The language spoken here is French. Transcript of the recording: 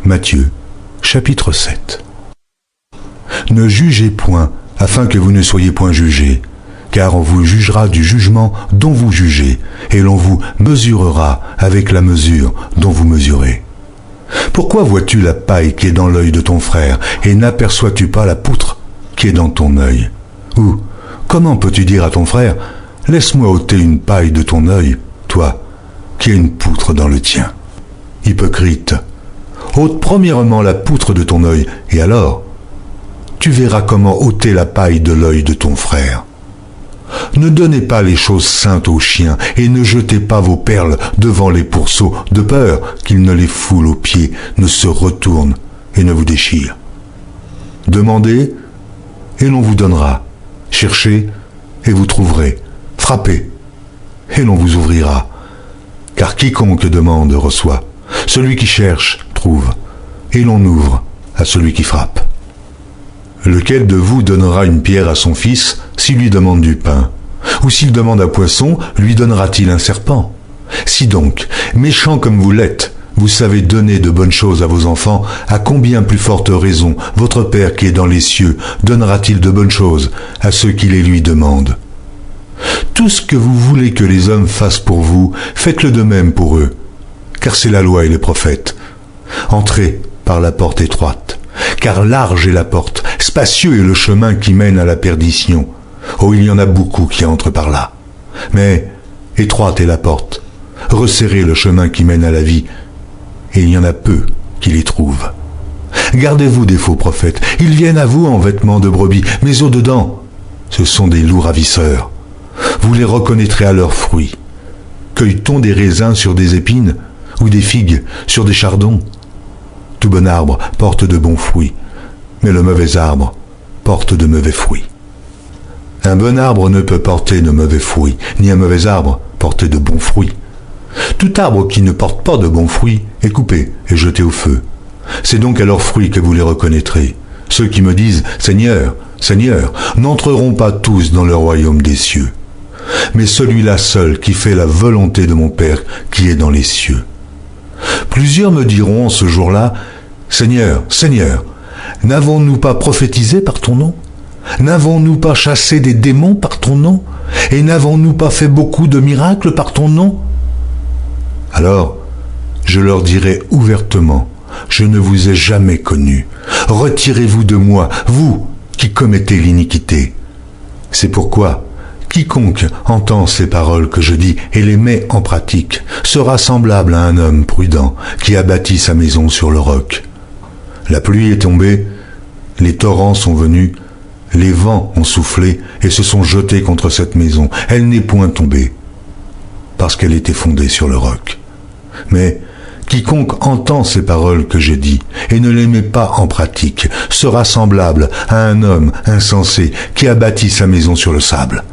Matthieu, chapitre 7. Ne jugez point, afin que vous ne soyez point jugés, car on vous jugera du jugement dont vous jugez, et l'on vous mesurera avec la mesure dont vous mesurez. Pourquoi vois-tu la paille qui est dans l'œil de ton frère, et n'aperçois-tu pas la poutre qui est dans ton œil? Ou, comment peux-tu dire à ton frère, laisse-moi ôter une paille de ton œil, toi, qui as une poutre dans le tien? Hypocrite, ôte premièrement la poutre de ton œil, et alors, tu verras comment ôter la paille de l'œil de ton frère. Ne donnez pas les choses saintes aux chiens, et ne jetez pas vos perles devant les pourceaux, de peur qu'ils ne les foulent aux pieds, ne se retournent et ne vous déchirent. Demandez, et l'on vous donnera. Cherchez, et vous trouverez. Frappez, et l'on vous ouvrira. Car quiconque demande reçoit. Celui qui cherche trouve, et l'on ouvre à celui qui frappe. Lequel de vous donnera une pierre à son fils s'il lui demande du pain? Ou s'il demande un poisson, lui donnera-t-il un serpent? Si donc, méchants comme vous l'êtes, vous savez donner de bonnes choses à vos enfants, à combien plus forte raison votre Père qui est dans les cieux donnera-t-il de bonnes choses à ceux qui les lui demandent? Tout ce que vous voulez que les hommes fassent pour vous, faites-le de même pour eux, car c'est la loi et les prophètes. Entrez par la porte étroite, car large est la porte, spacieux est le chemin qui mène à la perdition. Oh, il y en a beaucoup qui entrent par là. Mais étroite est la porte, resserrez le chemin qui mène à la vie, et il y en a peu qui les trouvent. Gardez-vous des faux prophètes, ils viennent à vous en vêtements de brebis, mais au-dedans, ce sont des loups ravisseurs. Vous les reconnaîtrez à leurs fruits. Cueille-t-on des raisins sur des épines, ou des figues sur des chardons? Tout bon arbre porte de bons fruits, mais le mauvais arbre porte de mauvais fruits. Un bon arbre ne peut porter de mauvais fruits, ni un mauvais arbre porter de bons fruits. Tout arbre qui ne porte pas de bons fruits est coupé et jeté au feu. C'est donc à leurs fruits que vous les reconnaîtrez. Ceux qui me disent « Seigneur, Seigneur » n'entreront pas tous dans le royaume des cieux, mais celui-là seul qui fait la volonté de mon Père qui est dans les cieux. Plusieurs me diront en ce jour-là « Seigneur, Seigneur, n'avons-nous pas prophétisé par ton nom? N'avons-nous pas chassé des démons par ton nom? Et n'avons-nous pas fait beaucoup de miracles par ton nom ?» Alors, je leur dirai ouvertement, je ne vous ai jamais connu. Retirez-vous de moi, vous qui commettez l'iniquité. C'est pourquoi, quiconque entend ces paroles que je dis et les met en pratique sera semblable à un homme prudent qui a bâti sa maison sur le roc. La pluie est tombée, les torrents sont venus, les vents ont soufflé et se sont jetés contre cette maison. Elle n'est point tombée, parce qu'elle était fondée sur le roc. Mais quiconque entend ces paroles que j'ai dites et ne les met pas en pratique sera semblable à un homme insensé qui a bâti sa maison sur le sable.